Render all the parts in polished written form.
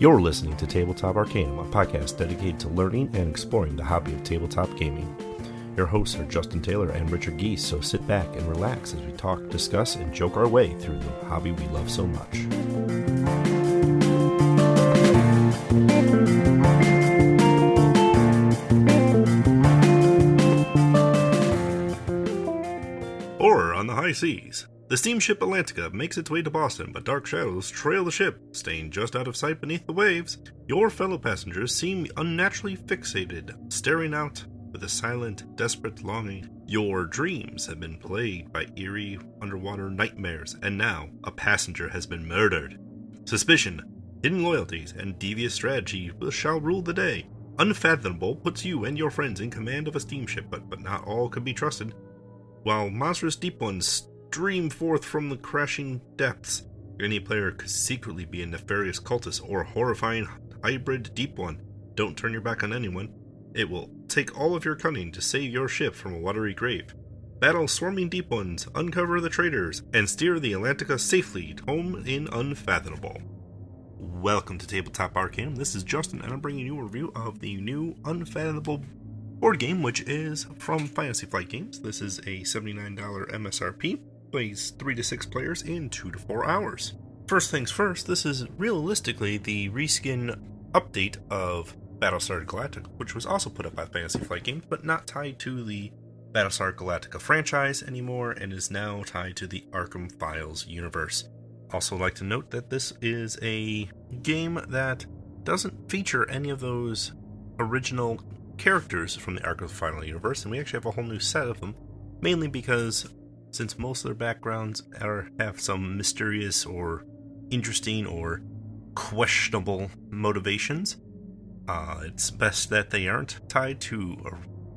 You're listening to Tabletop Arcanum, a podcast dedicated to learning and exploring the hobby of tabletop gaming. Your hosts are Justin Taylor and Richard Geese, so sit back and relax as we talk, discuss, and joke our way through the hobby we love so much. Horror on the high seas. The steamship Atlantica makes its way to Boston, but dark shadows trail the ship, staying just out of sight beneath the waves. Your fellow passengers seem unnaturally fixated, staring out with a silent, desperate longing. Your dreams have been plagued by eerie underwater nightmares, and now a passenger has been murdered. Suspicion, hidden loyalties, and devious strategy shall rule the day. Unfathomable puts you and your friends in command of a steamship, but not all can be trusted. While monstrous deep ones stream forth from the crashing depths, any player could secretly be a nefarious cultist or a horrifying hybrid deep one. Don't turn your back on anyone. It will take all of your cunning to save your ship from a watery grave. Battle swarming deep ones, uncover the traitors, and steer the Atlantica safely home in Unfathomable. Welcome to Tabletop Arcanum. This is Justin, and I'm bringing you a review of the new Unfathomable board game, which is from Fantasy Flight Games. This is a $79 MSRP. Plays 3 to 6 players in 2 to 4 hours. First things first, this is realistically the reskin update of Battlestar Galactica, which was also put up by Fantasy Flight Games, but not tied to the Battlestar Galactica franchise anymore, and is now tied to the Arkham Files universe. Also like to note that this is a game that doesn't feature any of those original characters from the Arkham Files universe, and we actually have a whole new set of them, mainly because since most of their backgrounds have some mysterious or interesting or questionable motivations, it's best that they aren't tied to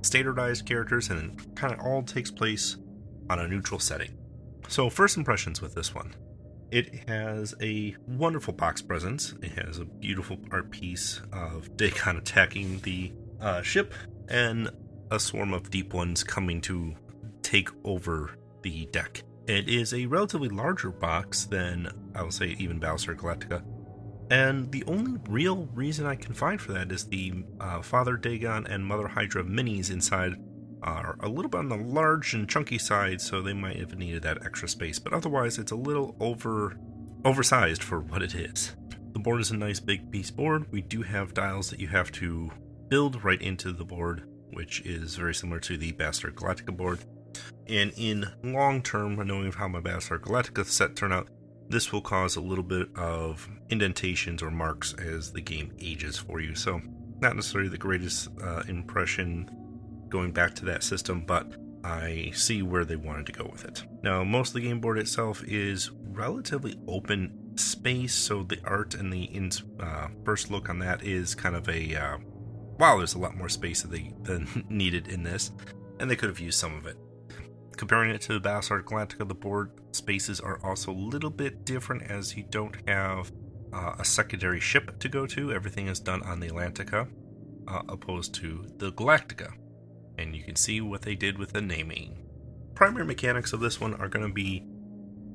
standardized characters, and it kind of all takes place on a neutral setting. So first impressions with this one. It has a wonderful box presence. It has a beautiful art piece of Dagon attacking the ship, and a swarm of deep ones coming to take over the deck. It is a relatively larger box than, I would say, even Battlestar Galactica, and the only real reason I can find for that is the Father Dagon and Mother Hydra minis inside are a little bit on the large and chunky side, so they might have needed that extra space, but otherwise it's a little oversized for what it is. The board is a nice big piece board. We do have dials that you have to build right into the board, which is very similar to the Battlestar Galactica board. And in long term, knowing how my Battlestar Galactica set turned out, this will cause a little bit of indentations or marks as the game ages for you. So not necessarily the greatest impression going back to that system, but I see where they wanted to go with it. Now, most of the game board itself is relatively open space, so the art and the first look on that is kind of a wow, there's a lot more space than needed in this, and they could have used some of it. Comparing it to Battlestar Galactica, the board spaces are also a little bit different, as you don't have a secondary ship to go to. Everything is done on the Atlantica, opposed to the Galactica. And you can see what they did with the naming. Primary mechanics of this one are going to be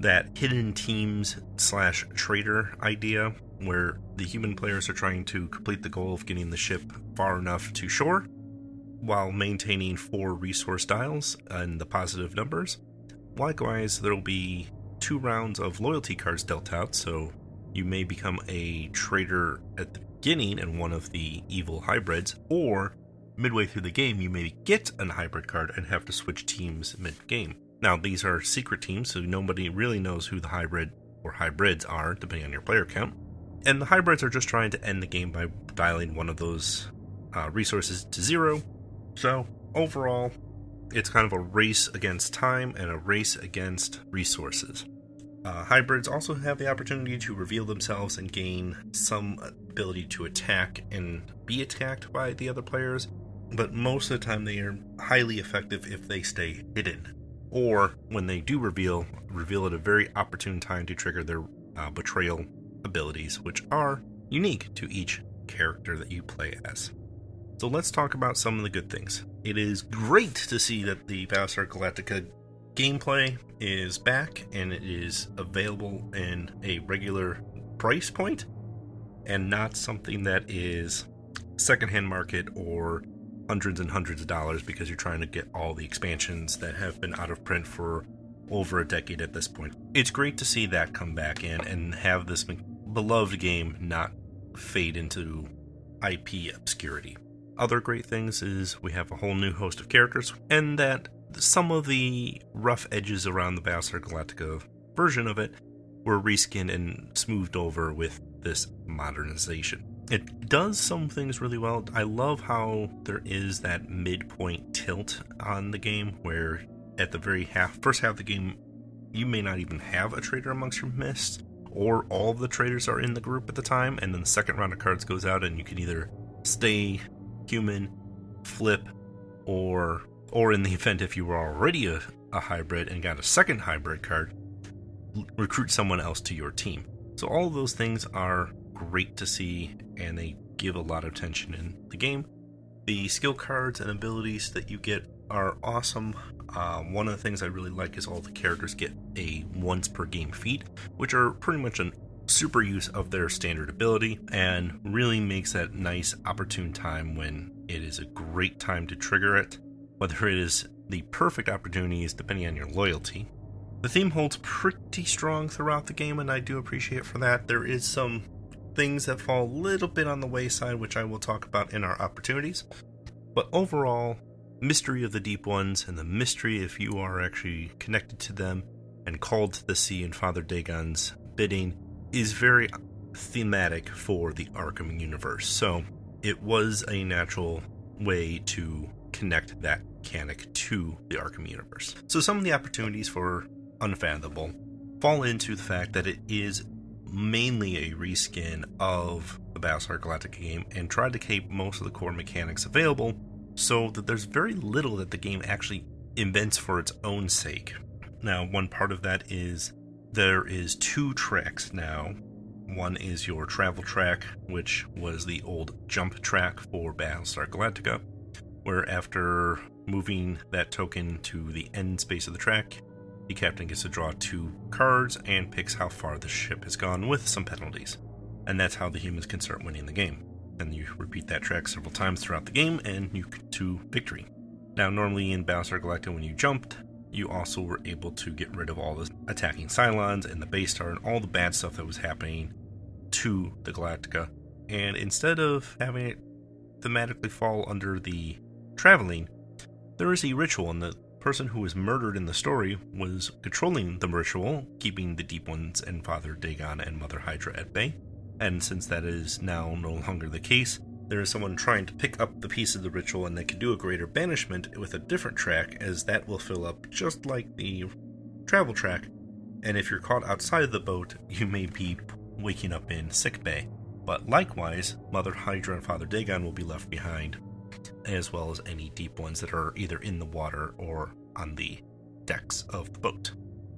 that hidden teams / traitor idea, where the human players are trying to complete the goal of getting the ship far enough to shore, while maintaining 4 resource dials and the positive numbers. Likewise, there will be 2 rounds of loyalty cards dealt out, so you may become a traitor at the beginning and one of the evil hybrids, or midway through the game you may get a hybrid card and have to switch teams mid-game. Now, these are secret teams, so nobody really knows who the hybrid or hybrids are, depending on your player count. And the hybrids are just trying to end the game by dialing one of those resources to 0. So, overall, it's kind of a race against time and a race against resources. Hybrids also have the opportunity to reveal themselves and gain some ability to attack and be attacked by the other players, but most of the time they are highly effective if they stay hidden. Or, when they do reveal at a very opportune time to trigger their betrayal abilities, which are unique to each character that you play as. So let's talk about some of the good things. It is great to see that the Battlestar Galactica gameplay is back and it is available in a regular price point. and not something that is secondhand market or hundreds and hundreds of dollars because you're trying to get all the expansions that have been out of print for over a decade at this point. It's great to see that come back in and have this beloved game not fade into IP obscurity. Other great things is we have a whole new host of characters, and that some of the rough edges around the Battlestar Galactica version of it were reskinned and smoothed over with this modernization. It does some things really well. I love how there is that midpoint tilt on the game where at the very first half of the game, you may not even have a traitor amongst your midst, or all of the traitors are in the group at the time, and then the second round of cards goes out and you can either stay human, flip, or in the event if you were already a hybrid and got a second hybrid card, recruit someone else to your team. So all of those things are great to see, and they give a lot of tension in the game. The skill cards and abilities that you get are awesome. One of the things I really like is all the characters get a once per game feat, which are pretty much a super use of their standard ability, and really makes that nice opportune time when it is a great time to trigger it. Whether it is the perfect opportunity is depending on your loyalty. The theme holds pretty strong throughout the game, and I do appreciate for that. There is some things that fall a little bit on the wayside, which I will talk about in our opportunities. But overall, mystery of the deep ones and the mystery if you are actually connected to them and called to the sea in Father Dagon's bidding is very thematic for the Arkham universe. So it was a natural way to connect that mechanic to the Arkham universe. So some of the opportunities for Unfathomable fall into the fact that it is mainly a reskin of the Battlestar Galactica game and tried to keep most of the core mechanics available so that there's very little that the game actually invents for its own sake. Now, one part of that is there is 2 tracks now. One is your travel track, which was the old jump track for Battlestar Galactica, where after moving that token to the end space of the track, the captain gets to draw 2 cards and picks how far the ship has gone with some penalties. And that's how the humans can start winning the game. And you repeat that track several times throughout the game and you get to victory. Now, normally in Battlestar Galactica, when you jumped, you also were able to get rid of all the attacking Cylons and the base star and all the bad stuff that was happening to the Galactica. And instead of having it thematically fall under the traveling, there is a ritual, and the person who was murdered in the story was controlling the ritual, keeping the Deep Ones and Father Dagon and Mother Hydra at bay. And since that is now no longer the case, there is someone trying to pick up the piece of the ritual, and they can do a greater banishment with a different track, as that will fill up just like the travel track. And if you're caught outside of the boat, you may be waking up in sick bay. But likewise, Mother Hydra and Father Dagon will be left behind, as well as any Deep Ones that are either in the water or on the decks of the boat.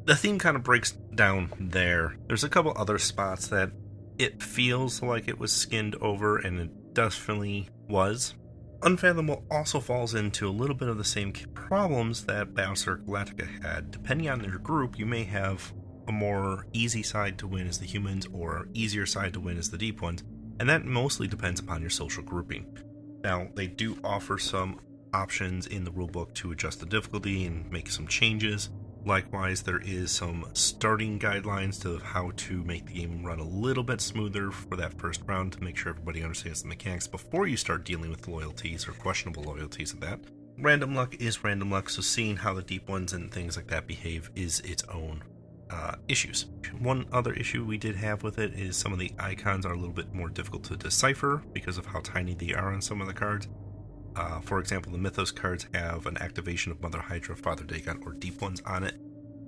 The theme kind of breaks down there. There's a couple other spots that it feels like it was skinned over, and it definitely was. Unfathomable also falls into a little bit of the same problems that Battlestar Galactica had. Depending on your group, you may have a more easy side to win as the humans or easier side to win as the Deep Ones, and that mostly depends upon your social grouping. Now, they do offer some options in the rulebook to adjust the difficulty and make some changes. Likewise, there is some starting guidelines to how to make the game run a little bit smoother for that first round to make sure everybody understands the mechanics before you start dealing with loyalties or questionable loyalties of that. Random luck is random luck, so seeing how the Deep Ones and things like that behave is its own issues. One other issue we did have with it is some of the icons are a little bit more difficult to decipher because of how tiny they are on some of the cards. For example, the Mythos cards have an activation of Mother Hydra, Father Dagon, or Deep Ones on it.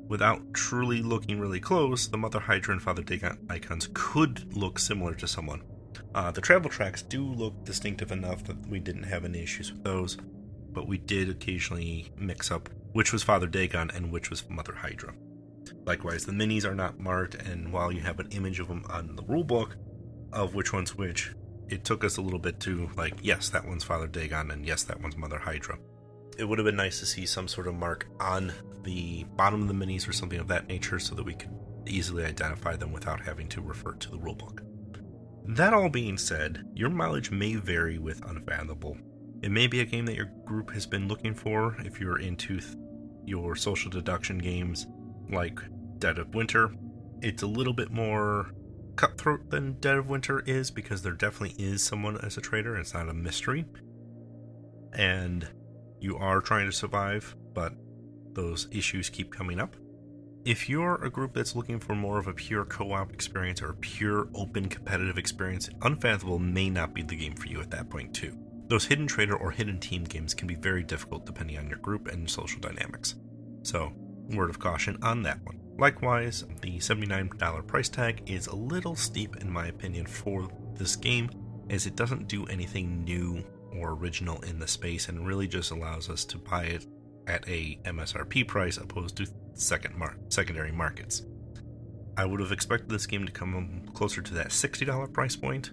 Without truly looking really close, the Mother Hydra and Father Dagon icons could look similar to someone. The travel tracks do look distinctive enough that we didn't have any issues with those, but we did occasionally mix up which was Father Dagon and which was Mother Hydra. Likewise, the minis are not marked, and while you have an image of them on the rulebook of which one's which, it took us a little bit to, like, yes, that one's Father Dagon, and yes, that one's Mother Hydra. It would have been nice to see some sort of mark on the bottom of the minis or something of that nature so that we could easily identify them without having to refer to the rulebook. That all being said, your mileage may vary with Unfathomable. It may be a game that your group has been looking for if you're into your social deduction games like Dead of Winter. It's a little bit more cutthroat than Dead of Winter is because there definitely is someone as a traitor. It's not a mystery. And you are trying to survive, but those issues keep coming up. If you're a group that's looking for more of a pure co-op experience or a pure open competitive experience, Unfathomable may not be the game for you at that point too. Those hidden traitor or hidden team games can be very difficult depending on your group and social dynamics. So, word of caution on that one. Likewise, the $79 price tag is a little steep in my opinion for this game, as it doesn't do anything new or original in the space and really just allows us to buy it at a MSRP price opposed to secondary markets. I would have expected this game to come closer to that $60 price point,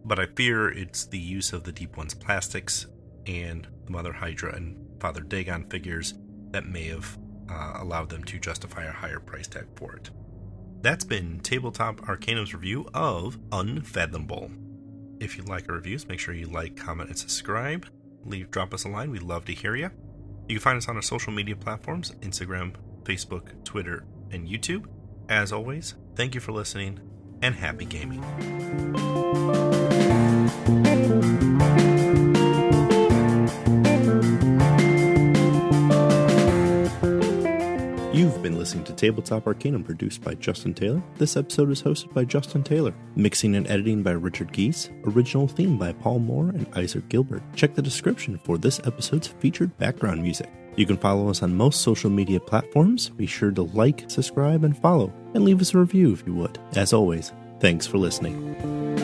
but I fear it's the use of the Deep One's plastics and the Mother Hydra and Father Dagon figures that may have allowed them to justify a higher price tag for it. That's been Tabletop Arcanum's review of Unfathomable. If you like our reviews, make sure you like, comment, and subscribe. Drop us a line. We'd love to hear you. You can find us on our social media platforms, Instagram, Facebook, Twitter, and YouTube. As always, thank you for listening, and happy gaming. You've been listening to Tabletop Arcanum, produced by Justin Taylor. This episode is hosted by Justin Taylor. Mixing and editing by Richard Geese. Original theme by Paul Moore and Isaac Gilbert. Check the description for this episode's featured background music. You can follow us on most social media platforms. Be sure to like, subscribe, and follow, and leave us a review if you would. As always, thanks for listening.